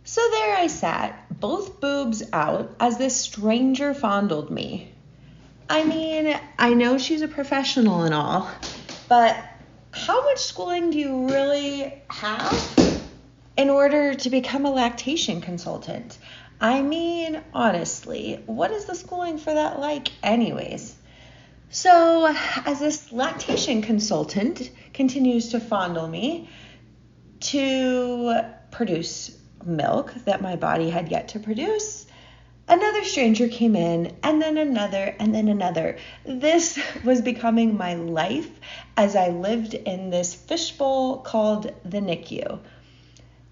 So there I sat, both boobs out, as this stranger fondled me. I mean, I know she's a professional and all, but how much schooling do you really have in order to become a lactation consultant? I mean, honestly, what is the schooling for that like anyways? So, as this lactation consultant continues to fondle me to produce milk that my body had yet to produce, another stranger came in, and then another, and then another. This was becoming my life as I lived in this fishbowl called the NICU.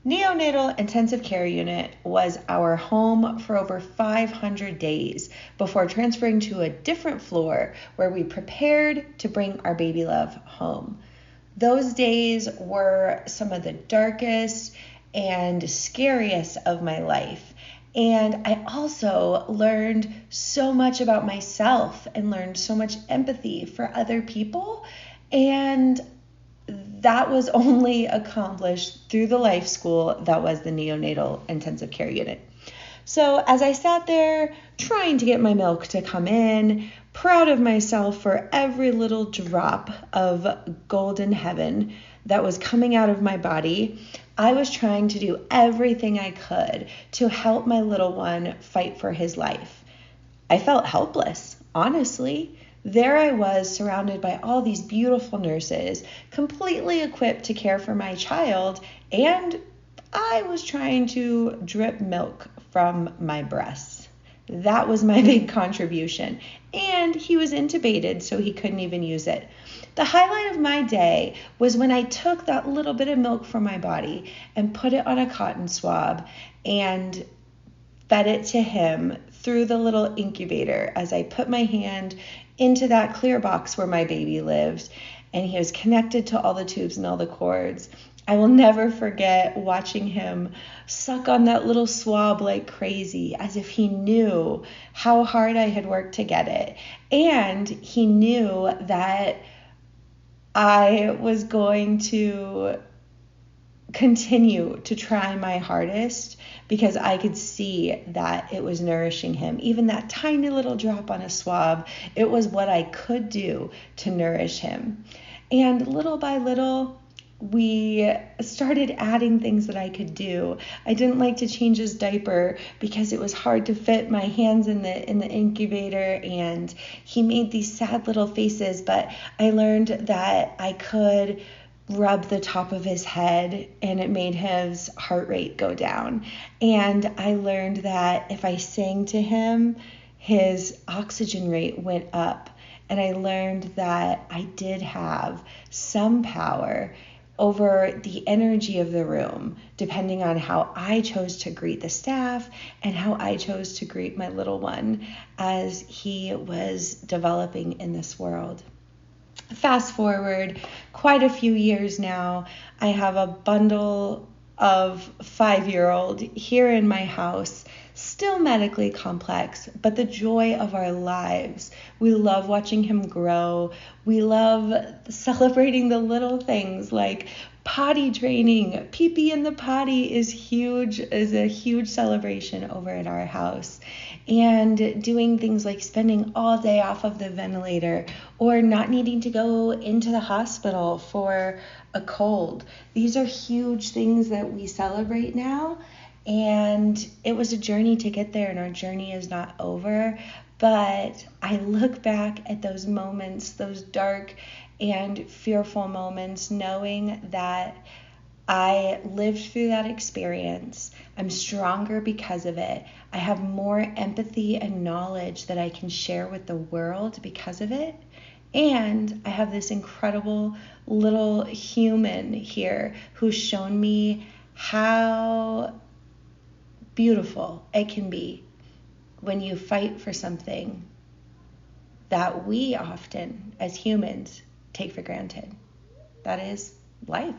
Neonatal Intensive Care Unit was our home for over 500 days before transferring to a different floor where we prepared to bring our baby love home. Those days were some of the darkest and scariest of my life. And I also learned so much about myself and learned so much empathy for other people. And that was only accomplished through the life school that was the Neonatal Intensive Care Unit. So as I sat there trying to get my milk to come in, proud of myself for every little drop of golden heaven that was coming out of my body, I was trying to do everything I could to help my little one fight for his life. I felt helpless, honestly. There I was surrounded by all these beautiful nurses, completely equipped to care for my child, and I was trying to drip milk from my breasts. That was my big contribution. And he was intubated, so he couldn't even use it. The highlight of my day was when I took that little bit of milk from my body and put it on a cotton swab and fed it to him through the little incubator as I put my hand into that clear box where my baby lived, and he was connected to all the tubes and all the cords. I will never forget watching him suck on that little swab like crazy, as if he knew how hard I had worked to get it. And he knew that I was going to continue to try my hardest because I could see that it was nourishing him. Even that tiny little drop on a swab, it was what I could do to nourish him. And little by little, we started adding things that I could do. I didn't like to change his diaper because it was hard to fit my hands in the incubator, and he made these sad little faces, but I learned that I could rub the top of his head and it made his heart rate go down. And I learned that if I sang to him, his oxygen rate went up. And I learned that I did have some power over the energy of the room, depending on how I chose to greet the staff and how I chose to greet my little one as he was developing in this world. Fast forward quite a few years now, I have a bundle of 5-year-old here in my house, still medically complex, but the joy of our lives. We love watching him grow. We love celebrating the little things like potty training. Pee-pee in the potty is a huge celebration over at our house. And doing things like spending all day off of the ventilator or not needing to go into the hospital for a cold. These are huge things that we celebrate now. And it was a journey to get there, and our journey is not over. But I look back at those moments, those dark and fearful moments, knowing that I lived through that experience. I'm stronger because of it. I have more empathy and knowledge that I can share with the world because of it. And I have this incredible little human here who's shown me how beautiful it can be when you fight for something that we often, as humans, take for granted. That is life.